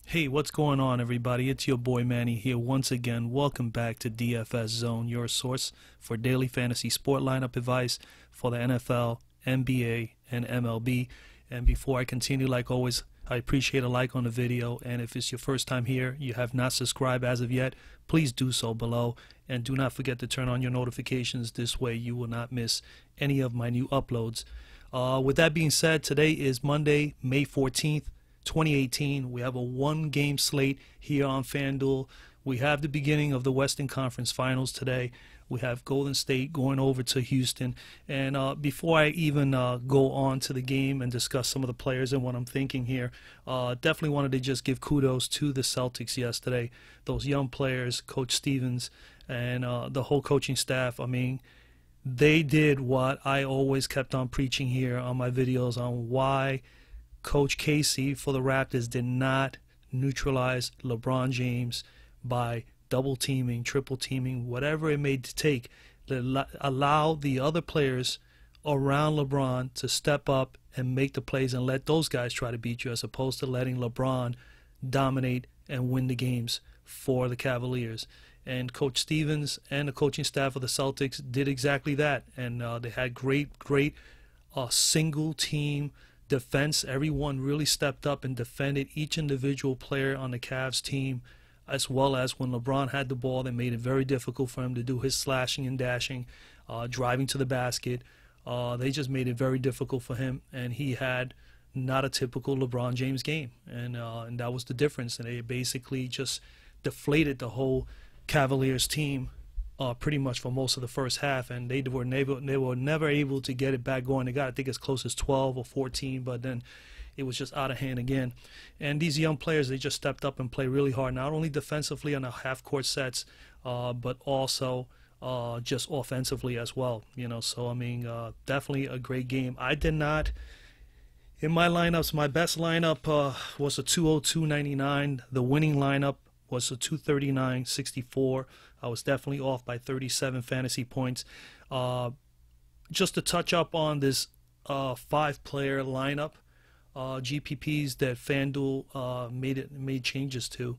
Hey, what's going on, everybody? It's your boy Manny here once again. Welcome back to DFS Zone, your source for daily fantasy sport lineup advice for the NFL, NBA, and MLB. And before I continue, like always, I appreciate a like on the video. And if it's your first time here, you have not subscribed as of yet, please do so below. And do not forget to turn on your notifications. This way you will not miss any of my new uploads. With that being said, today is Monday, May 14th. 2018. We have a one-game slate here on Fanduel. We have the beginning of the Western Conference Finals today. We have Golden State going over to Houston. And before I even go on to the game and discuss some of the players and what I'm thinking here, definitely wanted to just give kudos to the Celtics yesterday. Those young players, Coach Stevens, and the whole coaching staff. I mean, they did what I always kept on preaching here on my videos on why Coach Casey for the Raptors did not neutralize LeBron James by double teaming, triple teaming, whatever it may take, allow the other players around LeBron to step up and make the plays and let those guys try to beat you, as opposed to letting LeBron dominate and win the games for the Cavaliers. And Coach Stevens and the coaching staff of the Celtics did exactly that, and they had great single team defense. Everyone really stepped up and defended each individual player on the Cavs team, as well as when LeBron had the ball, they made it very difficult for him to do his slashing and dashing, driving to the basket. They just made it very difficult for him, and he had not a typical LeBron James game, and that was the difference. And they basically just deflated the whole Cavaliers team pretty much for most of the first half, and they were never able to get it back going. They got, I think, as close as 12 or 14, but then it was just out of hand again. And these young players, they just stepped up and played really hard, not only defensively on the half-court sets, but also just offensively as well. You know, so I mean, definitely a great game. I did not, in my lineups, my best lineup was a 202.99. The winning lineup was a 239.64. I was definitely off by 37 fantasy points. Just to touch up on this 5-player lineup, GPPs that FanDuel made changes to.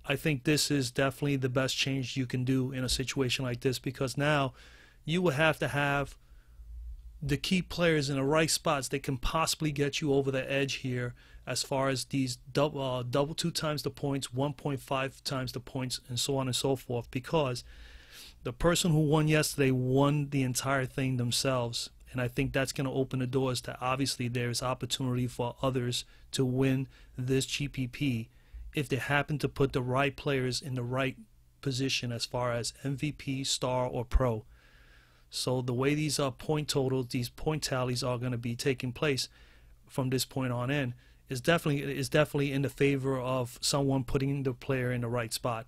I think this is definitely the best change you can do in a situation like this, because now you will have to have the key players in the right spots that can possibly get you over the edge here, as far as these double 2 times the points, 1.5 times the points, and so on and so forth, because the person who won yesterday won the entire thing themselves. And I think that's going to open the doors to, obviously, there's opportunity for others to win this GPP if they happen to put the right players in the right position as far as MVP, star, or pro. So the way these point totals, these point tallies are going to be taking place from this point on in is definitely in the favor of someone putting the player in the right spot.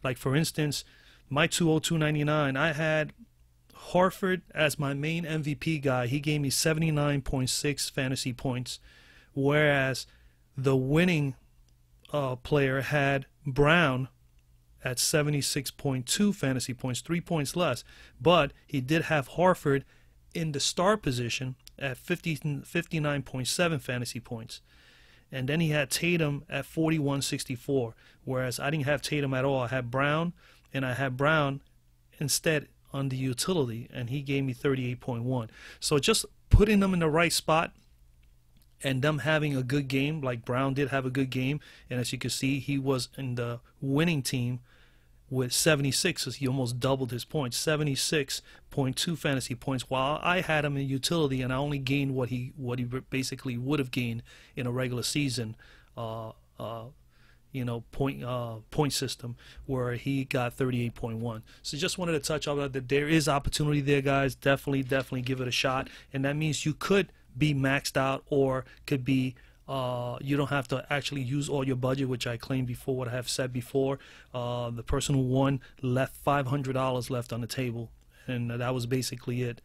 Like, for instance, my 202.99, I had Horford as my main MVP guy. He gave me 79.6 fantasy points, whereas the winning player had Brown at 76.2 fantasy points, 3 points less, but he did have Horford in the star position at 59.7 fantasy points. And then he had Tatum at 41.64, whereas I didn't have Tatum at all. I had Brown, and I had Brown instead on the utility, and he gave me 38.1. So just putting them in the right spot and them having a good game, like Brown did have a good game, and as you can see, he was in the winning team with 76, so he almost doubled his points, 76.2 fantasy points, while I had him in utility, and I only gained what he basically would have gained in a regular season, you know, point system, where he got 38.1. So just wanted to touch on that there is opportunity there, guys. Definitely give it a shot, and that means you could be maxed out, or could be you don't have to actually use all your budget, which I claimed before, what I have said before. The person who won left $500 left on the table, and that was basically it.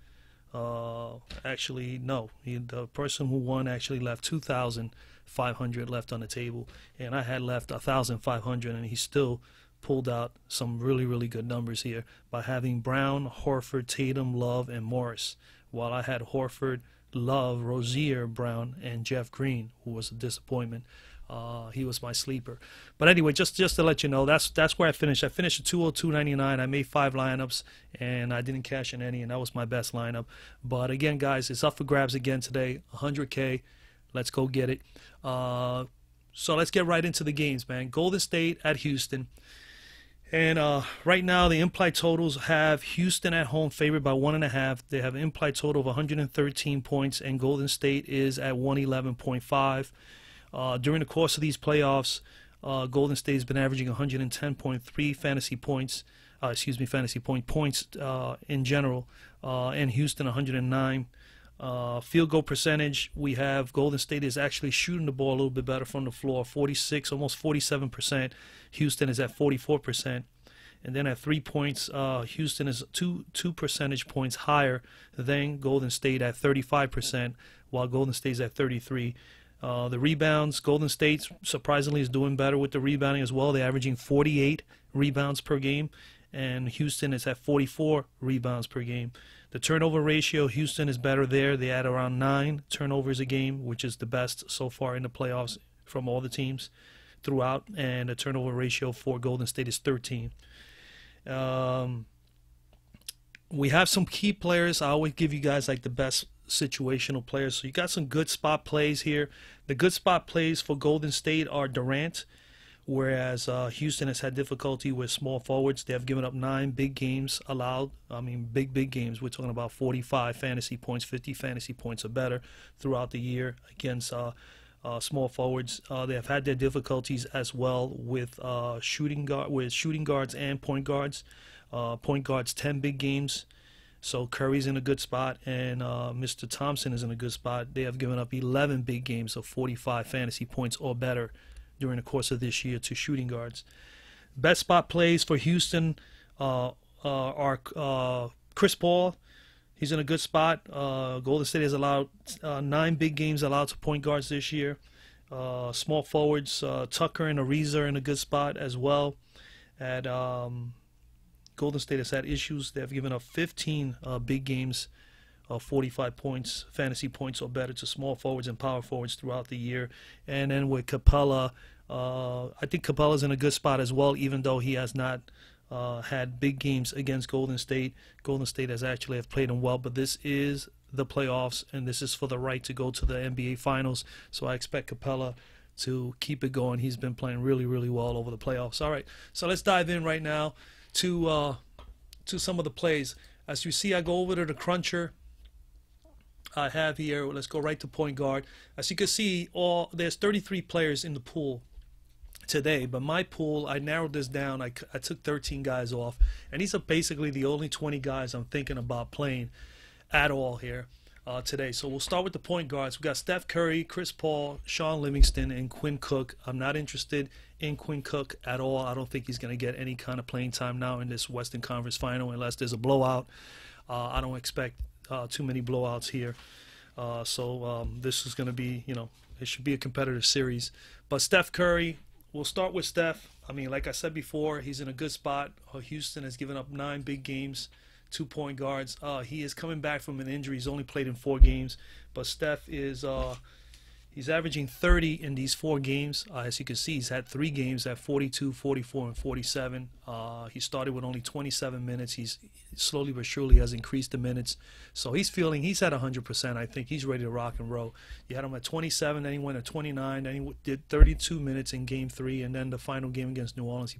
Actually, no, the person who won actually left $2,500 left on the table, and I had left $1,500, and he still pulled out some really good numbers here by having Brown, Horford, Tatum, Love, and Morris, while I had Horford, Love, Rozier, Brown, and Jeff Green, who was a disappointment. He was my sleeper. But anyway, just to let you know, that's where I finished. I finished at 202.99. I made 5 lineups, and I didn't cash in any, and that was my best lineup. But again, guys, it's up for grabs again today. 100K. Let's go get it. So let's get right into the games, man. Golden State at Houston. And right now, the implied totals have Houston at home favored by 1.5. They have an implied total of 113 points, and Golden State is at 111.5. During the course of these playoffs, Golden State has been averaging 110.3 fantasy points. Fantasy points in general, and Houston 109. Field goal percentage, we have Golden State is actually shooting the ball a little bit better from the floor, 46, almost 47%. Houston is at 44%. And then at 3 points, Houston is two percentage points higher than Golden State at 35%, while Golden State is at 33%. The rebounds, Golden State surprisingly is doing better with the rebounding as well. They're averaging 48 rebounds per game, and Houston is at 44 rebounds per game. The turnover ratio, Houston is better there. They add around 9 turnovers a game, which is the best so far in the playoffs from all the teams throughout. And the turnover ratio for Golden State is 13. We have some key players. I always give you guys like the best situational players. So you got some good spot plays here. The good spot plays for Golden State are Durant, whereas Houston has had difficulty with small forwards. They have given up 9 big games allowed. I mean, big games. We're talking about 45 fantasy points, 50 fantasy points or better throughout the year against small forwards. They have had their difficulties as well with shooting guards and point guards. Point guards 10 big games. So Curry's in a good spot, and Mr. Thompson is in a good spot. They have given up 11 big games of 45 fantasy points or better during the course of this year to shooting guards. Best spot plays for Houston are Chris Paul. He's in a good spot. Golden State has allowed 9 big games allowed to point guards this year. Small forwards, Tucker and Ariza are in a good spot as well. At Golden State has had issues. They have given up 15 big games of 45 points, fantasy points or better to small forwards and power forwards throughout the year. And then with Capella, I think Capella's in a good spot as well, even though he has not had big games against Golden State. Golden State has actually have played him well, but this is the playoffs, and this is for the right to go to the NBA Finals. So I expect Capella to keep it going. He's been playing really, really well over the playoffs. All right, so let's dive in right now to some of the plays. As you see, I go over to the cruncher I have here. Let's go right to point guard. As you can see, there's 33 players in the pool today, but my pool, I narrowed this down. I took 13 guys off, and these are basically the only 20 guys I'm thinking about playing at all here today. So we'll start with the point guards. We got Steph Curry, Chris Paul, Sean Livingston, and Quinn Cook. I'm not interested in Quinn Cook at all. I don't think he's going to get any kind of playing time now in this Western Conference Final unless there's a blowout. I don't expect too many blowouts here. So this is going to be, it should be a competitive series. But Steph Curry, we'll start with Steph. I mean, like I said before, he's in a good spot. Houston has given up 9 big games, 2 point guards. He is coming back from an injury. He's only played in 4 games. But Steph is he's averaging 30 in these 4 games. As you can see, he's had 3 games at 42, 44, and 47. He started with only 27 minutes. He's slowly but surely has increased the minutes. So he's at 100%. I think he's ready to rock and roll. You had him at 27, then he went at 29, then he did 32 minutes in Game 3, and then the final game against New Orleans,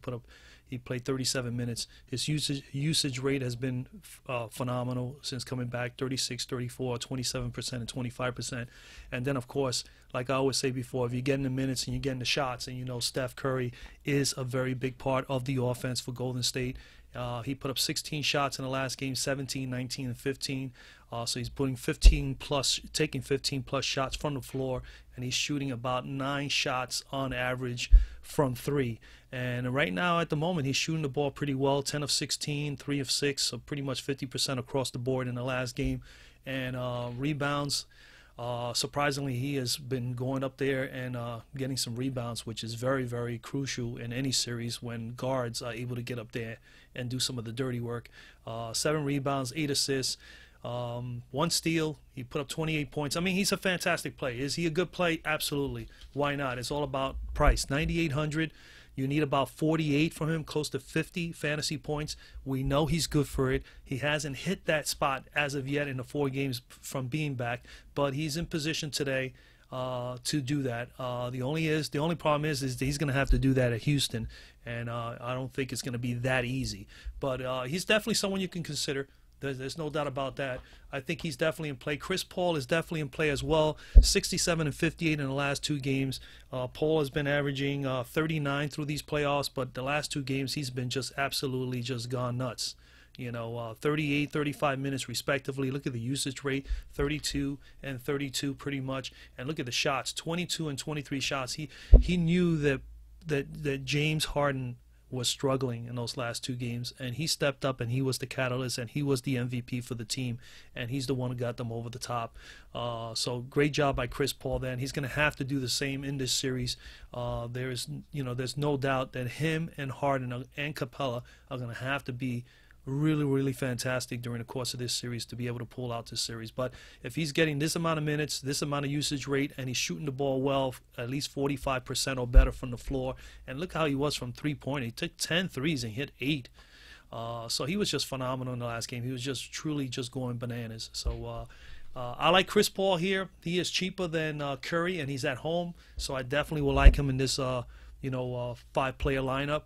he played 37 minutes. His usage rate has been phenomenal since coming back, 36, 34, 27%, and 25%. And then, of course, like I always say before, if you're getting the minutes and you're getting the shots, and Steph Curry is a very big part of the offense for Golden State. He put up 16 shots in the last game, 17, 19, and 15. So he's putting taking 15 plus shots from the floor, and he's shooting about 9 shots on average from 3. And right now, at the moment, he's shooting the ball pretty well, 10 of 16, 3 of 6, so pretty much 50% across the board in the last game. And rebounds, surprisingly, he has been going up there and getting some rebounds, which is very, very crucial in any series when guards are able to get up there and do some of the dirty work. 7 rebounds, 8 assists. One steal. He put up 28 points. I mean, he's a fantastic player. Is he a good play? Absolutely. Why not? It's all about price. 9,800. You need about 48 from him, close to 50 fantasy points. We know he's good for it. He hasn't hit that spot as of yet in the 4 games from being back, but he's in position today to do that. The only problem is that he's going to have to do that at Houston, and I don't think it's going to be that easy. But he's definitely someone you can consider. There's no doubt about that. I think he's definitely in play. Chris Paul is definitely in play as well. 67 and 58 in the last 2 games. Paul has been averaging 39 through these playoffs, but the last 2 games he's been just absolutely just gone nuts. 38, 35 minutes respectively. Look at the usage rate, 32 and 32 pretty much. And look at the shots, 22 and 23 shots. He knew that James Harden was struggling in those last 2 games, and he stepped up, and he was the catalyst, and he was the MVP for the team, and he's the one who got them over the top. So great job by Chris Paul then. He's going to have to do the same in this series. There's no doubt that him and Harden and Capella are going to have to be really, really fantastic during the course of this series to be able to pull out this series. But if he's getting this amount of minutes, this amount of usage rate, and he's shooting the ball well, at least 45% or better from the floor, and look how he was from three-point. He took 10 threes and hit 8. So he was just phenomenal in the last game. He was just truly just going bananas. So I like Chris Paul here. He is cheaper than Curry, and he's at home. So I definitely will like him in this 5-player lineup.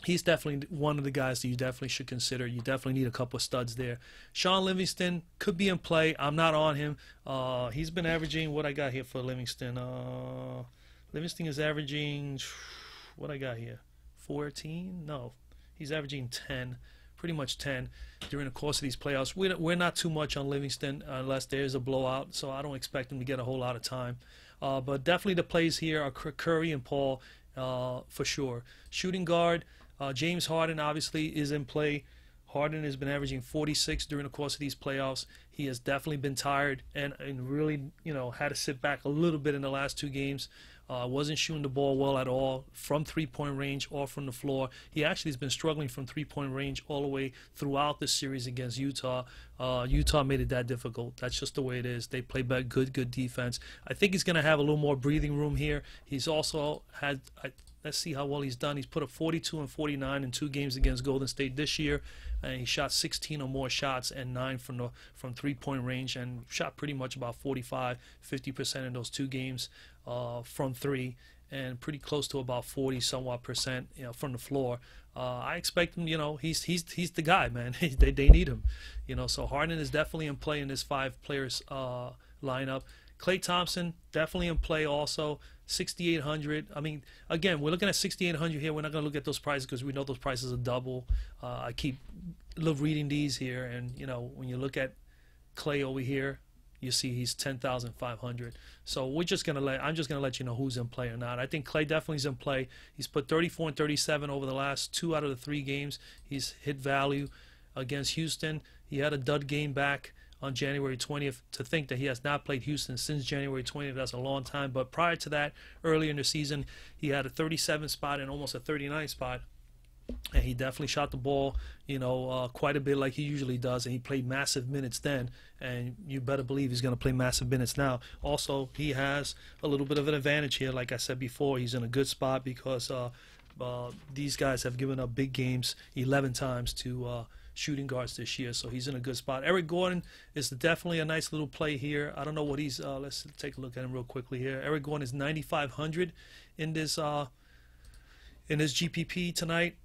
He's definitely one of the guys that you definitely should consider. You definitely need a couple of studs there. Sean Livingston could be in play. I'm not on him. He's been averaging, what I got here for Livingston. Livingston is averaging, what I got here, 14? No, he's averaging 10, pretty much 10 during the course of these playoffs. We're not too much on Livingston unless there's a blowout, so I don't expect him to get a whole lot of time. But definitely the plays here are Curry and Paul for sure. Shooting guard, James Harden obviously is in play. Harden has been averaging 46 during the course of these playoffs. He has definitely been tired and really, had to sit back a little bit in the last 2 games. Wasn't shooting the ball well at all from 3-point range or from the floor. He actually has been struggling from 3-point range all the way throughout the series against Utah. Utah made it that difficult. That's just the way it is. They play back good defense. I think he's going to have a little more breathing room here. He's also had, let's see how well he's done. He's put up 42 and 49 in 2 games against Golden State this year, and he shot 16 or more shots and 9 from 3-point range, and shot pretty much about 45-50% in those 2 games from 3, and pretty close to about 40 somewhat percent from the floor. I expect him. He's the guy, man. they need him. So Harden is definitely in play in this 5 players lineup. Klay Thompson definitely in play also. 6,800. I mean, again, we're looking at 6,800 here. We're not going to look at those prices because we know those prices are double. I love reading these here, and when you look at Klay over here, you see he's 10,500. So I'm just gonna let you know who's in play or not. I think Klay definitely is in play. He's put 34 and 37 over the last 2 out of the 3 games. He's hit value against Houston. He had a dud game back on January 20th. To think that he has not played Houston since January 20th, that's a long time. But prior to that, earlier in the season, he had a 37 spot and almost a 39 spot. And he definitely shot the ball, quite a bit like he usually does. And he played massive minutes then. And you better believe he's going to play massive minutes now. Also, he has a little bit of an advantage here. Like I said before, he's in a good spot because these guys have given up big games 11 times to shooting guards this year. So he's in a good spot. Eric Gordon is definitely a nice little play here. I don't know what he's let's take a look at him real quickly here. Eric Gordon is 9,500 in this GPP tonight,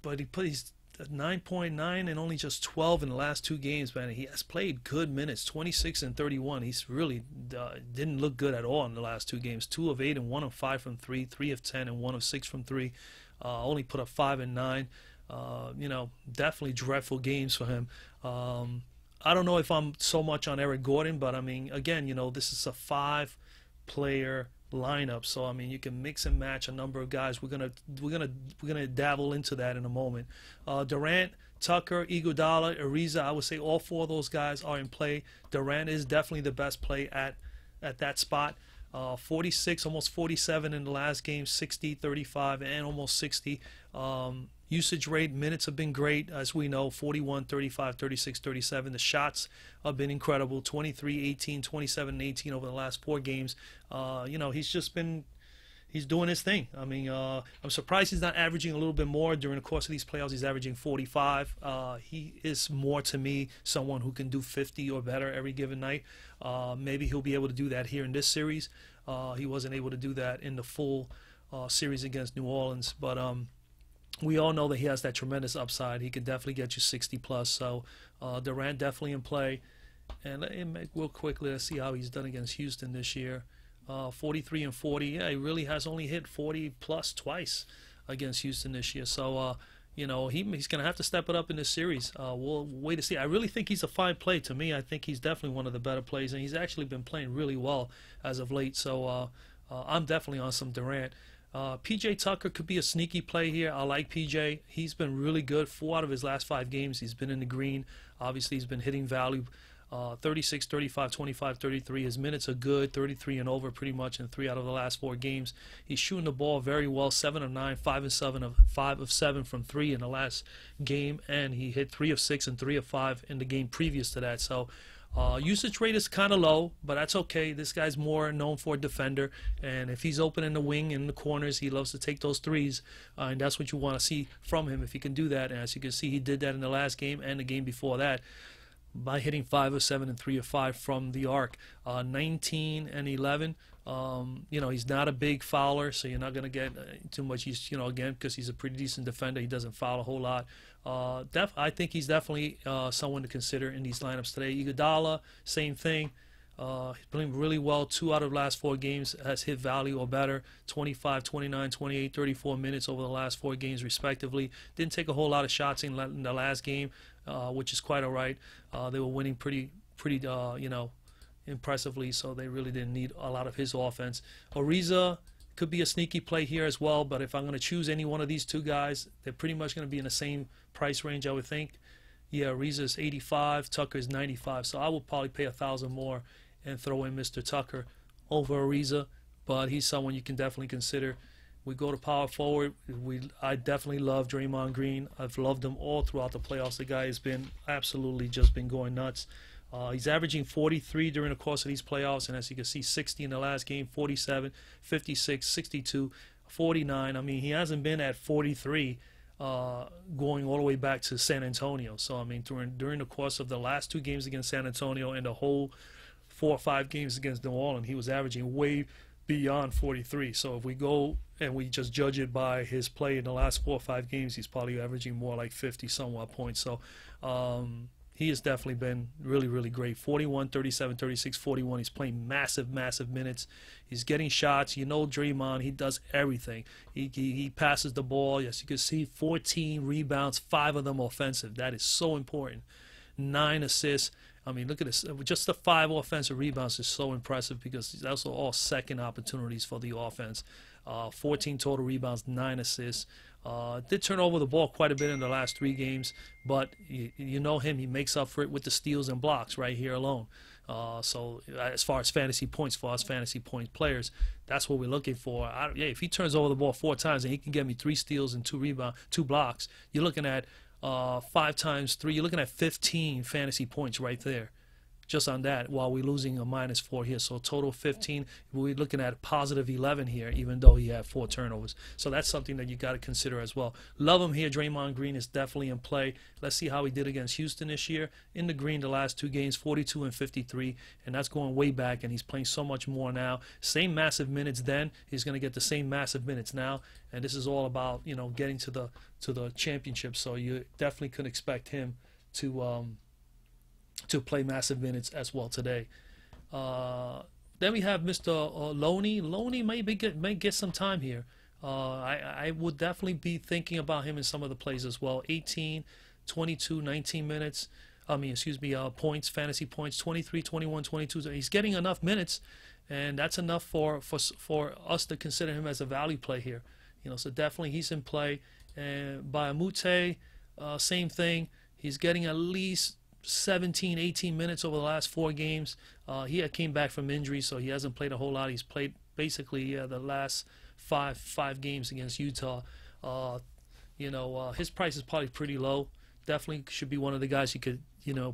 but he's 9.9 and only just 12 in the last 2 games, man. He has played good minutes, 26 and 31. He's really didn't look good at all in the last 2 games. 2 of 8 and 1 of 5 from 3, 3 of 10 and 1 of 6 from 3. Only put up 5 and 9. Definitely dreadful games for him. I don't know if I'm so much on Eric Gordon, but I mean, again, this is a 5-player lineup, so I mean, you can mix and match a number of guys. We're gonna dabble into that in a moment. Durant, Tucker, Iguodala, Ariza, I would say all 4 of those guys are in play. Durant is definitely the best play at that spot. 46, almost 47 in the last game, 60, 35, and almost 60. Usage rate, minutes have been great, as we know, 41, 35, 36, 37. The shots have been incredible, 23, 18, 27, and 18 over the last 4 games. He's doing his thing. I mean, I'm surprised he's not averaging a little bit more during the course of these playoffs. He's averaging 45. He is more, to me, someone who can do 50 or better every given night. Maybe he'll be able to do that here in this series. He wasn't able to do that in the full series against New Orleans. But we all know that he has that tremendous upside. He can definitely get you 60 plus. So Durant definitely in play. And real quickly, let's see how he's done against Houston this year. 43 and 40. Yeah, he really has only hit 40 plus twice against Houston this year. So, he's going to have to step it up in this series. We'll wait to see. I really think he's a fine play. To me, I think he's definitely one of the better plays, and he's actually been playing really well as of late. So I'm definitely on some Durant. PJ Tucker could be a sneaky play here. I like PJ. He's been really good. 4 out of his last 5 games, he's been in the green. Obviously, he's been hitting value. 36, 35, 25, 33. His minutes are good, 33 and over pretty much in 3 out of the last 4 games. He's shooting the ball very well, 7 of 9, 5 of 7 from 3 in the last game, and he hit 3 of 6 and 3 of 5 in the game previous to that. So usage rate is kind of low, but that's okay. This guy's more known for a defender, and if he's open in the wing and in the corners, he loves to take those threes, and that's what you want to see from him if he can do that. And as you can see, he did that in the last game and the game before that, by hitting 5 of 7 and 3 of 5 from the arc. 19 and 11. He's not a big fouler, so you're not going to get too much. He's, again, because he's a pretty decent defender, he doesn't foul a whole lot. I think he's definitely someone to consider in these lineups today. Iguodala, same thing. He's playing really well. 2 out of the last 4 games has hit value or better. 25, 29, 28, 34 minutes over the last 4 games respectively. Didn't take a whole lot of shots in the last game, which is quite all right. They were winning pretty impressively, so they really didn't need a lot of his offense. Ariza could be a sneaky play here as well, but if I'm going to choose any one of these 2 guys, they're pretty much going to be in the same price range, I would think. Yeah, Ariza's 85, Tucker's 95, so I would probably pay $1,000 more and throw in Mr. Tucker over Ariza, but he's someone you can definitely consider. We go to power forward. I definitely love Draymond Green. I've loved him all throughout the playoffs. The guy has been absolutely just been going nuts. He's averaging 43 during the course of these playoffs, and as you can see, 60 in the last game, 47, 56, 62, 49. I mean, he hasn't been at 43 going all the way back to San Antonio. So, I mean, during the course of the last 2 games against San Antonio and the whole 4 or 5 games against New Orleans, he was averaging way beyond 43. So if we go and we just judge it by his play in the last 4 or 5 games, he's probably averaging more like 50 somewhat points. So he has definitely been really, really great. 41, 37, 36, 41. He's playing massive, massive minutes. He's getting shots. Draymond, he does everything. He passes the ball. Yes, you can see 14 rebounds, 5 of them offensive. That is so important. 9 assists. I mean, look at this. Just the 5 offensive rebounds is so impressive because those are all second opportunities for the offense. 14 total rebounds, 9 assists. Did turn over the ball quite a bit in the last 3 games, but you know him. He makes up for it with the steals and blocks right here alone. So as far as fantasy points for us fantasy point players, that's what we're looking for. If he turns over the ball 4 times and he can get me 3 steals and 2 blocks, you're looking at 5 times 3, you're looking at 15 fantasy points right there, just on that, while we're losing a -4 here. So total 15, we're looking at a positive 11 here, even though he had 4 turnovers. So that's something that you got to consider as well. Love him here. Draymond Green is definitely in play. Let's see how he did against Houston this year. In the green the last 2 games, 42 and 53, and that's going way back, and he's playing so much more now. Same massive minutes then. He's going to get the same massive minutes now, and this is all about, getting to the championship. So you definitely could expect him to play massive minutes as well today. Then we have Mr. Loney. Loney may get some time here. I would definitely be thinking about him in some of the plays as well. 18, 22, 19 minutes. Points, fantasy points, 23, 21, 22. He's getting enough minutes, and that's enough for us to consider him as a value play here. So definitely he's in play. And Bayamute, same thing. He's getting at least 17, 18 minutes over the last 4 games. He came back from injury, so he hasn't played a whole lot. He's played basically the last five games against Utah. His price is probably pretty low. Definitely should be one of the guys you could,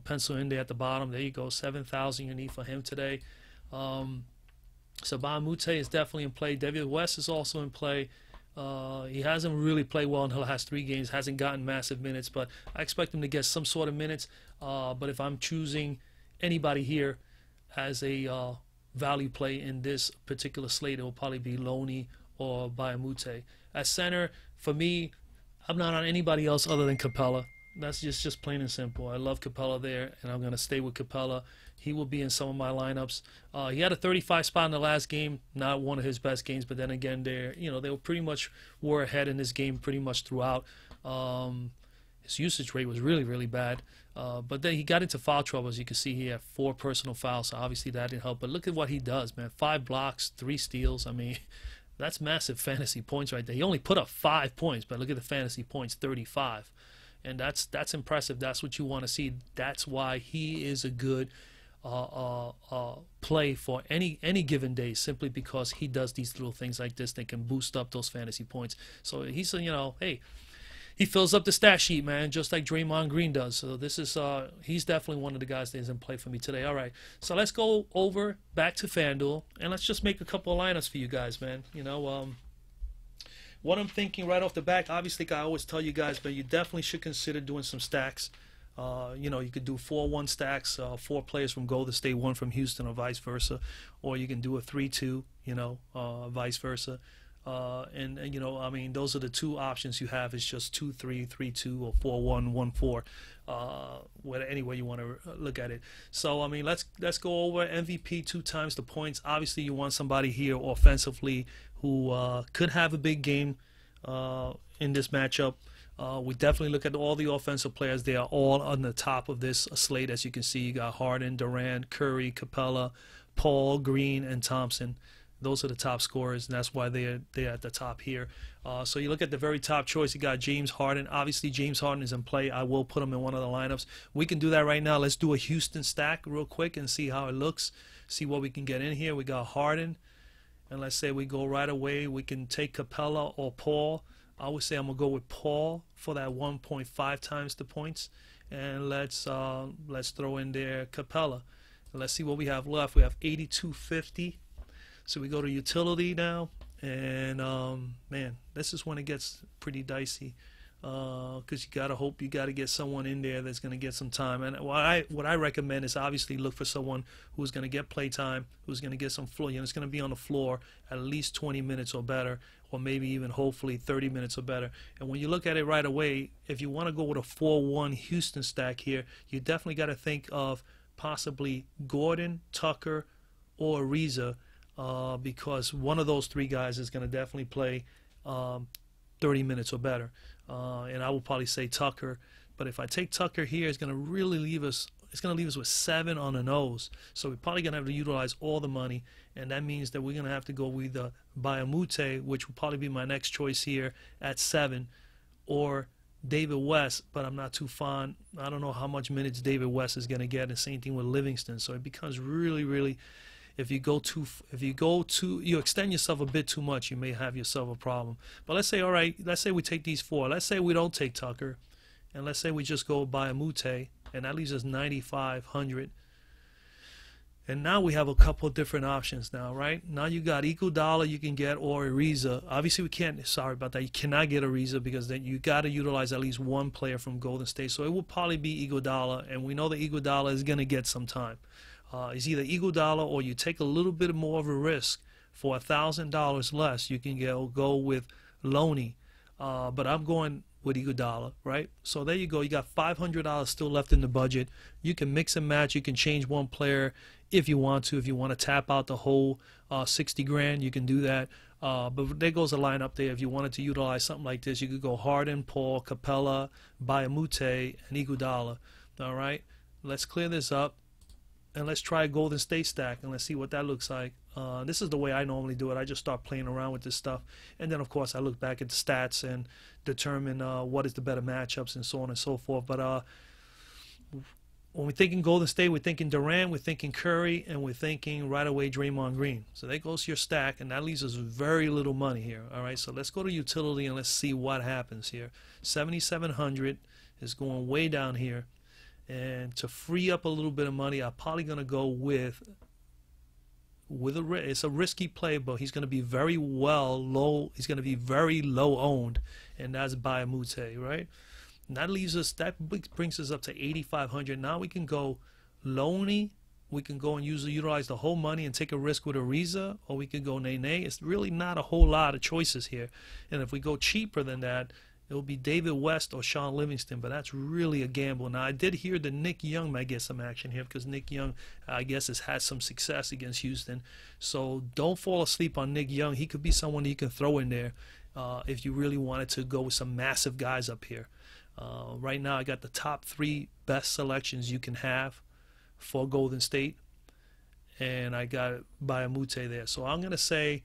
pencil in there at the bottom. There you go, 7,000 you need for him today. So Bahamute is definitely in play. David West is also in play. He hasn't really played well in the last 3 games, hasn't gotten massive minutes, but I expect him to get some sort of minutes. But if I'm choosing anybody here as a value play in this particular slate, it will probably be Loney or Bahamute. At center, for me, I'm not on anybody else other than Capella. That's just plain and simple. I love Capella there, and I'm going to stay with Capella. He will be in some of my lineups. He had a 35 spot in the last game, not one of his best games, but then again, they were pretty much were ahead in this game pretty much throughout. His usage rate was really, really bad. But then he got into foul trouble. As you can see, he had 4 personal fouls, so obviously that didn't help. But look at what he does, man. 5 blocks, 3 steals. I mean, that's massive fantasy points right there. He only put up 5 points, but look at the fantasy points, 35. And that's impressive. That's what you want to see. That's why he is a good play for any given day, simply because he does these little things like this that can boost up those fantasy points. So he's, hey, he fills up the stat sheet, man, just like Draymond Green does. So this is he's definitely one of the guys that is in play for me today. All right, so let's go over back to Fanduel and let's just make a couple of lineups for you guys, man. What I'm thinking right off the bat, obviously, I always tell you guys, but you definitely should consider doing some stacks. You could do 4-1 stacks, 4 players from Golden State, 1 from Houston, or vice versa, or you can do a 3-2, vice versa. I mean, those are the 2 options you have. It's just 2-3, 3-2, or 4-1, 1-4. Any way you want to look at it. So I mean, let's go over MVP 2 times the points. Obviously, you want somebody here offensively who could have a big game in this matchup. We definitely look at all the offensive players. They are all on the top of this slate. As you can see, you got Harden, Durant, Curry, Capella, Paul, Green, and Thompson. Those are the top scorers, and that's why they're at the top here. So you look at the very top choice, you got James Harden. Obviously, James Harden is in play. I will put him in one of the lineups. We can do that right now. Let's do a Houston stack real quick and see how it looks, see what we can get in here. We got Harden, and let's say we go right away. We can take Capella or Paul. I would say I'm going to go with Paul for that 1.5 times the points. And let's throw in there Capella. And let's see what we have left. We have 8250. So we go to utility now, and man, this is when it gets pretty dicey, because you gotta get someone in there that's gonna get some time. And what I recommend is obviously look for someone who's gonna get play time, who's gonna get some floor. It's gonna be on the floor at least 20 minutes or better, or maybe even hopefully 30 minutes or better. And when you look at it right away, if you want to go with a 4-1 Houston stack here, you definitely got to think of possibly Gordon, Tucker, or Ariza. Because one of those 3 guys is going to definitely play 30 minutes or better. And I will probably say Tucker. But if I take Tucker here, it's going to really leave us. It's going to leave us with 7 on the nose. So we're probably going to have to utilize all the money, and that means that we're going to have to go with either Bahamute, which will probably be my next choice here at 7, or David West. But I'm not too fond. I don't know how much minutes David West is going to get. The same thing with Livingston. So it becomes really, really. If you extend yourself a bit too much, you may have yourself a problem. But let's say, all right, let's say we take these 4. Let's say we don't take Tucker, and let's say we just go Bahamute, and that leaves us 9,500. And now we have a couple of different options now, right? Now you got Iguodala you can get, or Ariza. Obviously, we can't. Sorry about that. You cannot get Ariza because then you got to utilize at least 1 player from Golden State. So it will probably be Iguodala, and we know that Iguodala is going to get some time. It's either Iguodala or you take a little bit more of a risk for $1,000 less. You can go with Loney, but I'm going with Iguodala, right? So there you go. You got $500 still left in the budget. You can mix and match. You can change 1 player if you want to. If you want to tap out the whole 60 grand, you can do that. But there goes a lineup there. If you wanted to utilize something like this, you could go Harden, Paul, Capella, Bahamute, and Iguodala. All right, let's clear this up. And let's try a Golden State stack, and let's see what that looks like. This is the way I normally do it. I just start playing around with this stuff. And then, of course, I look back at the stats and determine what is the better matchups and so on and so forth. But when we're thinking Golden State, we're thinking Durant, we're thinking Curry, and we're thinking right away Draymond Green. So that goes to your stack, and that leaves us very little money here. All right, so let's go to utility and let's see what happens here. 7,700 is going way down here. And to free up a little bit of money, I'm probably going to go with it's a risky play, but he's going to be very low. He's going to be very low owned, and that's Bayamute, right? And that leaves us, that brings us up to 8,500. Now we can go Loney. We can go and utilize the whole money and take a risk with Ariza, or we could go Nene. It's really not a whole lot of choices here. And if we go cheaper than that, it'll be David West or Sean Livingston, but that's really a gamble. Now, I did hear that Nick Young might get some action here because Nick Young, I guess, has had some success against Houston. So don't fall asleep on Nick Young. He could be someone you can throw in there if you really wanted to go with some massive guys up here. Right now, I got the top 3 best selections you can have for Golden State, and I got Bayamute there. So I'm going to say,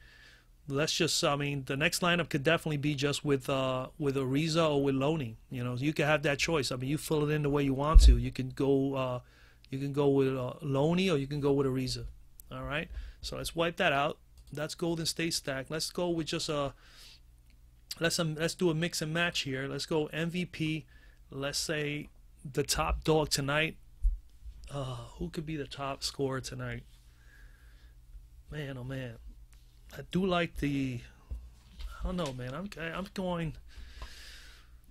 let's just, I mean, the next lineup could definitely be just with Ariza or with Loney. You know, you can have that choice. I mean, you fill it in the way you want to. You can go with Loney, or you can go with Ariza. All right. So let's wipe that out. That's Golden State stack. Let's go with just let's do a mix and match here. Let's go MVP. Let's say the top dog tonight. Who could be the top scorer tonight? Man, oh man. I do like I don't know, man. I'm going.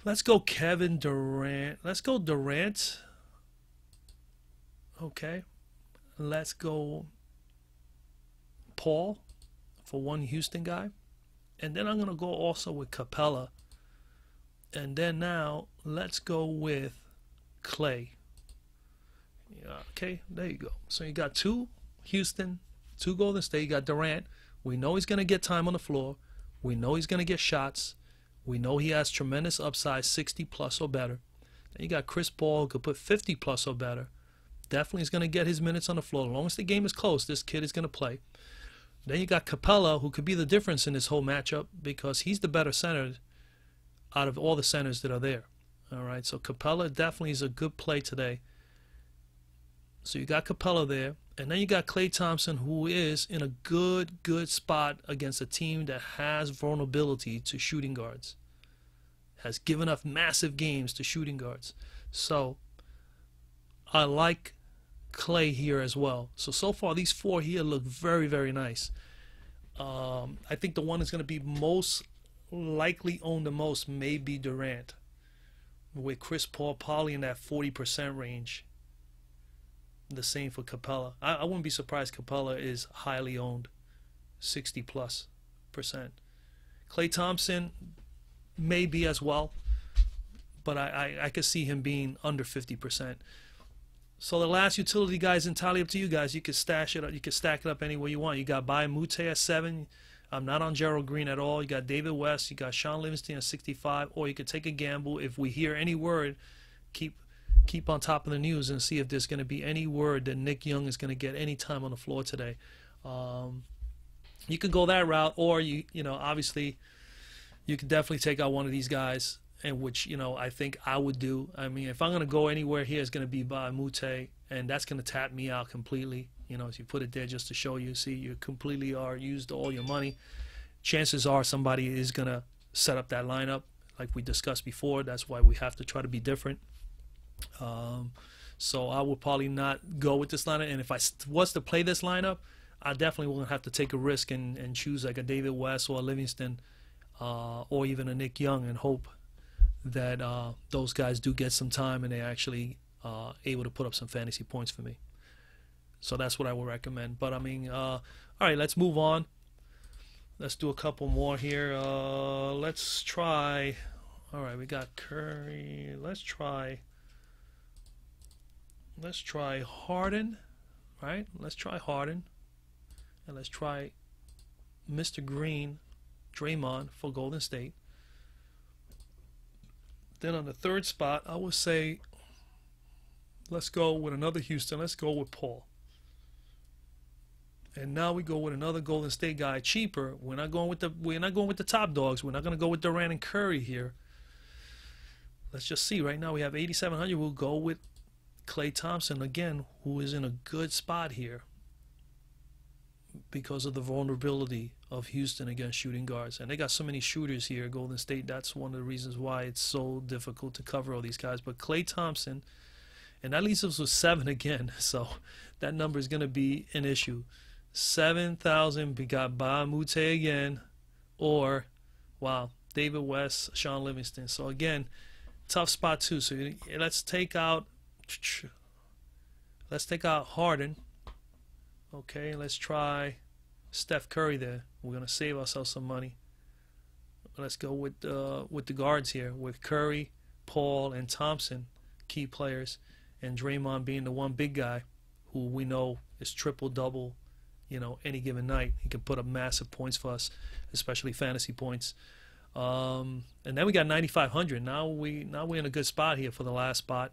Let's go Kevin Durant. Let's go Durant. Okay. Let's go Paul for one Houston guy. And then I'm going to go also with Capella. And then now let's go with Clay. Yeah, okay, there you go. So you got 2 Houston, 2 Golden State. You got Durant. We know he's going to get time on the floor. We know he's going to get shots. We know he has tremendous upside, 60 plus or better. Then you got Chris Paul, who could put 50 plus or better. Definitely is going to get his minutes on the floor. As long as the game is close, this kid is going to play. Then you got Capella, who could be the difference in this whole matchup because he's the better center out of all the centers that are there. All right, so Capella definitely is a good play today. So you got Capella there. And then you got Klay Thompson, who is in a good spot against a team that has vulnerability to shooting guards. Has given up massive games to shooting guards. So I like Klay here as well. So far, these 4 here look very, very nice. I think the one that's going to be most likely owned the most may be Durant, with Chris Paul probably in that 40% range. The same for Capella. I wouldn't be surprised Capella is highly owned, 60+%. Klay Thompson may be as well, but I could see him being under 50%. So the last utility guy is entirely up to you guys. You can stash it up. You can stack it up any way you want. You got Bayamute at 7. I'm not on Gerald Green at all. You got David West. You got Sean Livingston at 65. Or you could take a gamble. If we hear any word, keep on top of the news and see if there's going to be any word that Nick Young is going to get any time on the floor today. You could go that route, or you know, obviously, you could definitely take out one of these guys, and which, you know, I think I would do. I mean, if I'm going to go anywhere here, it's going to be by Mute, and that's going to tap me out completely. You know, if you put it there just to show you, see, you completely are used all your money. Chances are somebody is going to set up that lineup like we discussed before. That's why we have to try to be different. So I would probably not go with this lineup, and if I was to play this lineup, I definitely will have to take a risk and choose like a David West or a Livingston, or even a Nick Young, and hope that those guys do get some time and they're actually able to put up some fantasy points for me. So that's what I would recommend. But I mean, all right, let's move on. Let's do a couple more here. Let's try. All right, we got Curry. Let's try Harden, right? Let's try Harden. And let's try Mr. Green, Draymond for Golden State. Then on the third spot, I would say let's go with another Houston. Let's go with Paul. And now we go with another Golden State guy, cheaper. We're not going with the top dogs. We're not going to go with Durant and Curry here. Let's just see. Right now we have 8,700. We'll go with Klay Thompson, again, who is in a good spot here because of the vulnerability of Houston against shooting guards. And they got so many shooters here, Golden State. That's one of the reasons why it's so difficult to cover all these guys. But Klay Thompson, and that leaves us with 7 again. So that number is going to be an issue. 7,000. We got Ba Mute again, or, wow, David West, Sean Livingston. So again, tough spot too. So let's take out Harden. Okay, let's try Steph Curry there. We're gonna save ourselves some money. Let's go with the guards here, with Curry, Paul, and Thompson, key players, and Draymond being the one big guy who we know is triple-double, you know, any given night. He can put up massive points for us, especially fantasy points. And then we got 9,500. Now we're in a good spot here for the last spot.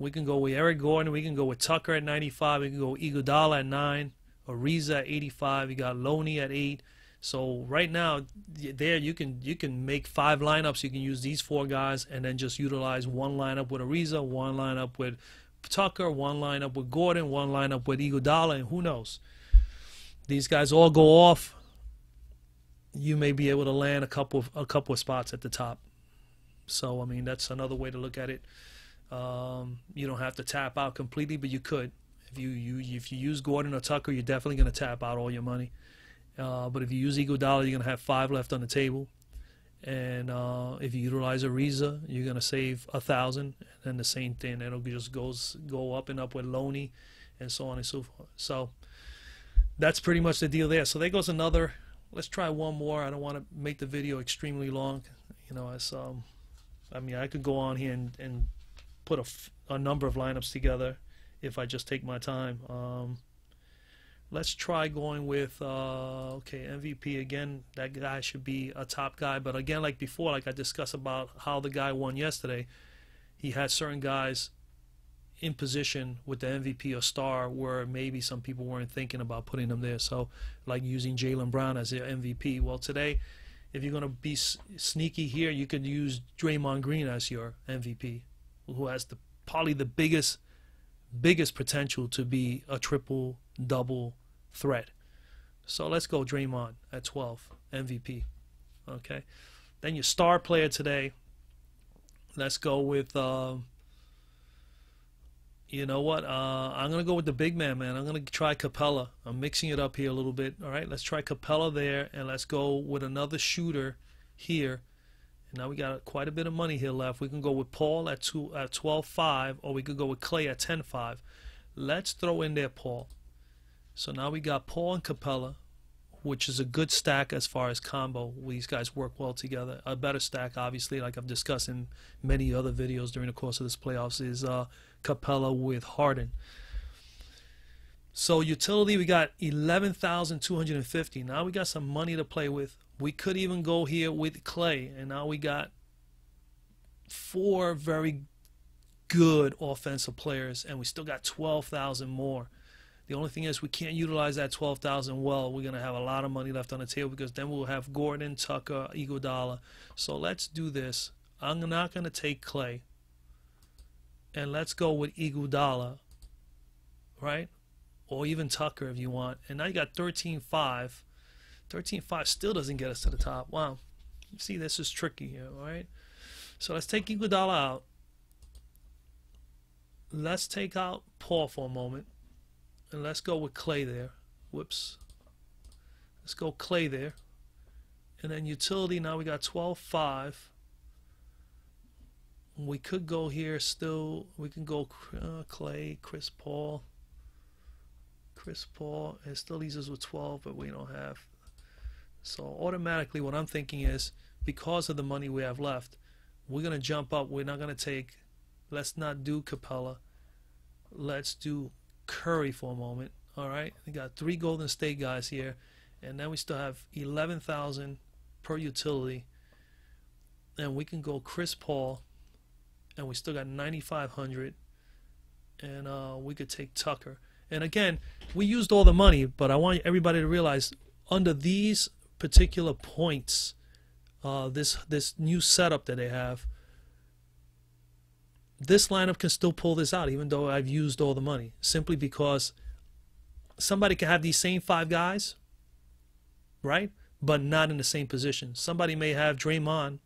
We can go with Eric Gordon. We can go with Tucker at 95. We can go with Iguodala at 9. Ariza at 85. You got Loney at 8. So right now, there you can make 5 lineups. You can use these 4 guys and then just utilize one lineup with Ariza, one lineup with Tucker, one lineup with Gordon, one lineup with Iguodala, and who knows? These guys all go off. You may be able to land a couple of spots at the top. So I mean, that's another way to look at it. You don't have to tap out completely, but you could. If you use Gordon or Tucker, you're definitely going to tap out all your money. But if you use Iguodala, you're going to have 5 left on the table. And if you utilize Ariza, you're going to save 1,000. And then the same thing, it'll just go up and up with Loney, and so on and so forth. So that's pretty much the deal there. So there goes another. Let's try one more. I don't want to make the video extremely long. You know, as I mean, I could go on here and put a number of lineups together if I just take my time. Let's try going with okay, MVP again. That guy should be a top guy, but again, like before, like I discussed about how the guy won yesterday, he had certain guys in position with the MVP or star where maybe some people weren't thinking about putting them there. So like using Jaylen Brown as their MVP. Well, today, if you're going to be sneaky here, you could use Draymond Green as your MVP, who has probably the biggest potential to be a triple-double threat. So let's go Draymond at 12, MVP. Okay. Then your star player today, let's go with, you know what? I'm going to go with the big man, man. I'm going to try Capella. I'm mixing it up here a little bit. All right, let's try Capella there, and let's go with another shooter here. And now we got quite a bit of money here left. We can go with Paul at 12.5, or we could go with Klay at 10.5. Let's throw in there Paul. So now we got Paul and Capella, which is a good stack as far as combo. These guys work well together. A better stack, obviously, like I've discussed in many other videos during the course of this playoffs, is Capella with Harden. So utility, we got 11,250. Now we got some money to play with. We could even go here with Klay, and now we got 4 very good offensive players, and we still got 12,000 more. The only thing is we can't utilize that 12,000 well. We're going to have a lot of money left on the table because then we'll have Gordon, Tucker, Iguodala. So let's do this. I'm not going to take Klay. And let's go with Iguodala, right? Or even Tucker if you want. And now you got 13.5. 13.5 still doesn't get us to the top. Wow. You see, this is tricky here, all right? So let's take Iguodala out. Let's take out Paul for a moment. And let's go with Klay there. Whoops. Let's go Klay there. And then utility, now we got 12.5. We could go here still. We can go Klay, Chris Paul. It still leaves us with 12, but we don't have. So automatically what I'm thinking is, because of the money we have left, we're going to jump up. We're not going to take, let's not do Capella. Let's do Curry for a moment. All right, we got 3 Golden State guys here, and then we still have 11,000 per utility, and we can go Chris Paul, and we still got 9,500, and we could take Tucker. And again, we used all the money, but I want everybody to realize under these particular points, this new setup that they have, this lineup can still pull this out, even though I've used all the money, simply because somebody can have these same 5 guys, right? But not in the same position. Somebody may have Draymond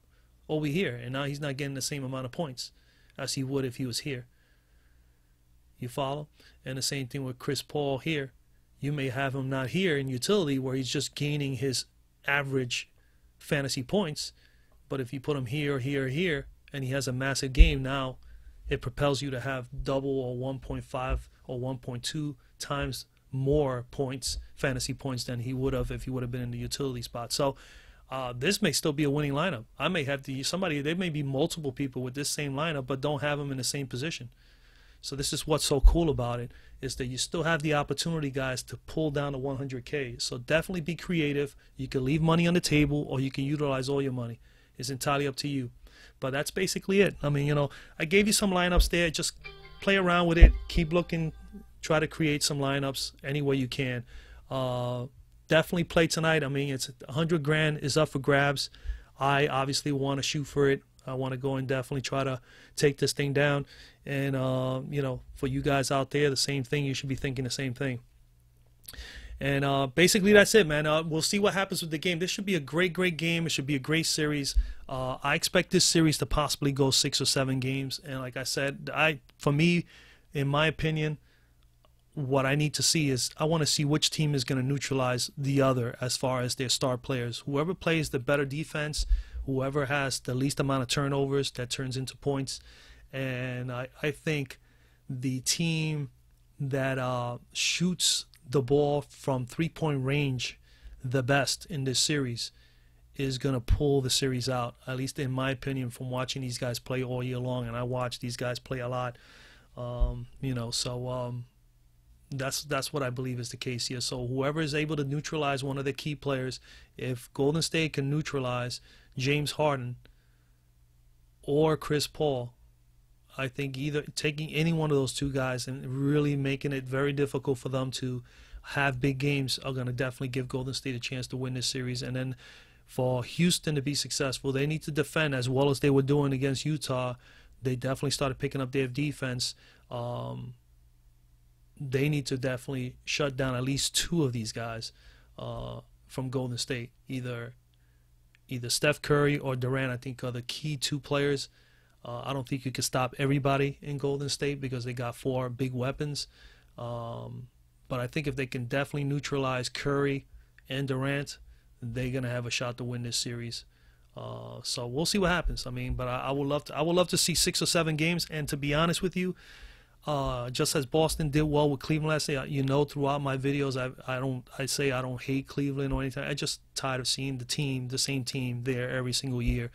over here, and now he's not getting the same amount of points as he would if he was here. You follow? And the same thing with Chris Paul here. You may have him not here in utility where he's just gaining his average fantasy points, but if you put him here, here, here, and he has a massive game, now it propels you to have double or 1.5 or 1.2 times more points, fantasy points, than he would have if he would have been in the utility spot. So this may still be a winning lineup. I may have there may be multiple people with this same lineup, but don't have them in the same position. So this is what's so cool about it, is that you still have the opportunity, guys, to pull down to 100K. So definitely be creative. You can leave money on the table, or you can utilize all your money. It's entirely up to you. But that's basically it. I mean, I gave you some lineups there. Just play around with it. Keep looking. Try to create some lineups any way you can. Definitely play tonight. I mean, it's 100 grand is up for grabs. I obviously want to shoot for it. I want to go and definitely try to take this thing down. And, for you guys out there, the same thing. You should be thinking the same thing. And basically that's it, man. We'll see what happens with the game. This should be a great, great game. It should be a great series. I expect this series to possibly go 6 or 7 games. And like I said, for me, in my opinion, what I need to see is I want to see which team is going to neutralize the other as far as their star players. Whoever plays the better defense, whoever has the least amount of turnovers, that turns into points. And I think the team that shoots the ball from three-point range the best in this series is going to pull the series out, at least in my opinion, from watching these guys play all year long. And I watch these guys play a lot, that's what I believe is the case here. So whoever is able to neutralize one of the key players, if Golden State can neutralize James Harden or Chris Paul, I think either taking any one of those 2 guys and really making it very difficult for them to have big games are going to definitely give Golden State a chance to win this series. And then for Houston to be successful, they need to defend as well as they were doing against Utah. They definitely started picking up their defense. They need to definitely shut down at least 2 of these guys from Golden State. Either Steph Curry or Durant, I think, are the key 2 players. I don't think you can stop everybody in Golden State because they got 4 big weapons. But I think if they can definitely neutralize Curry and Durant, they're gonna have a shot to win this series. So we'll see what happens. I mean, but I would love to see 6 or 7 games. And to be honest with you, just as Boston did well with Cleveland last night, throughout my videos, I say I don't hate Cleveland or anything. I just tired of seeing the same team there every single year.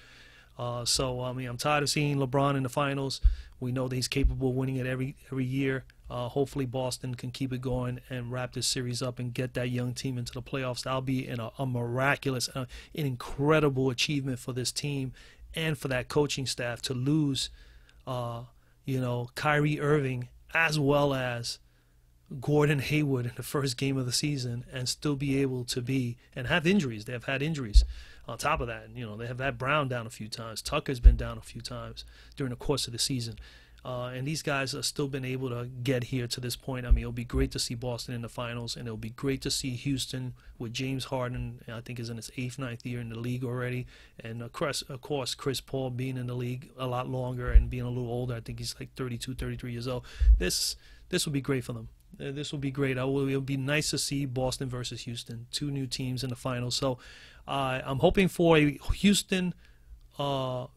So I mean, I'm tired of seeing LeBron in the finals. We know that he's capable of winning it every year. Hopefully Boston can keep it going and wrap this series up and get that young team into the playoffs. That'll be a miraculous, an incredible achievement for this team and for that coaching staff to lose, Kyrie Irving as well as Gordon Hayward in the first game of the season and still be able to be and have injuries. They have had injuries. On top of that, they have had Brown down a few times. Tucker's been down a few times during the course of the season. And these guys have still been able to get here to this point. I mean, it'll be great to see Boston in the finals, and it'll be great to see Houston with James Harden, I think is in his 8th, 9th year in the league already. And, of course, Chris Paul being in the league a lot longer and being a little older. I think he's like 32, 33 years old. This will be great for them. This will be great. It'll be nice to see Boston versus Houston, 2 new teams in the finals. So I'm hoping for a Houston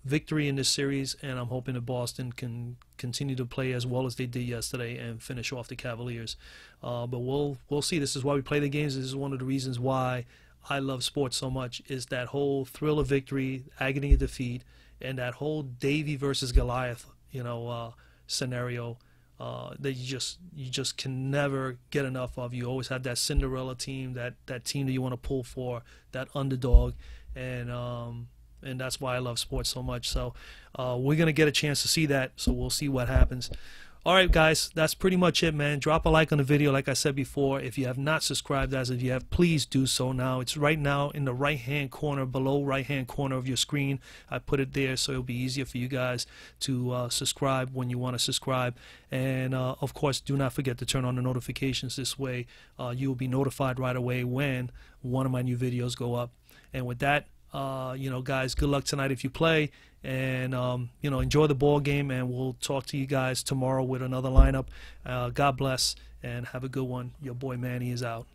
victory in this series, and I'm hoping that Boston can continue to play as well as they did yesterday and finish off the Cavaliers. But we'll see. This is why we play the games. This is one of the reasons why I love sports so much, is that whole thrill of victory, agony of defeat, and that whole Davy versus Goliath, scenario that you just can never get enough of. You always have that Cinderella team, that team that you want to pull for, that underdog, and that's why I love sports so much. So we're going to get a chance to see that, so we'll see what happens. Alright guys, that's pretty much it, man. Drop a like on the video like I said before. If you have not subscribed as of yet, please do so now. It's right now in the right hand corner, below right hand corner of your screen. I put it there so it'll be easier for you guys to subscribe when you want to subscribe. And of course, do not forget to turn on the notifications. This way you will be notified right away when one of my new videos go up. And with that, guys, good luck tonight if you play, and enjoy the ball game, and we'll talk to you guys tomorrow with another lineup. God bless and have a good one. Your boy Manny is out.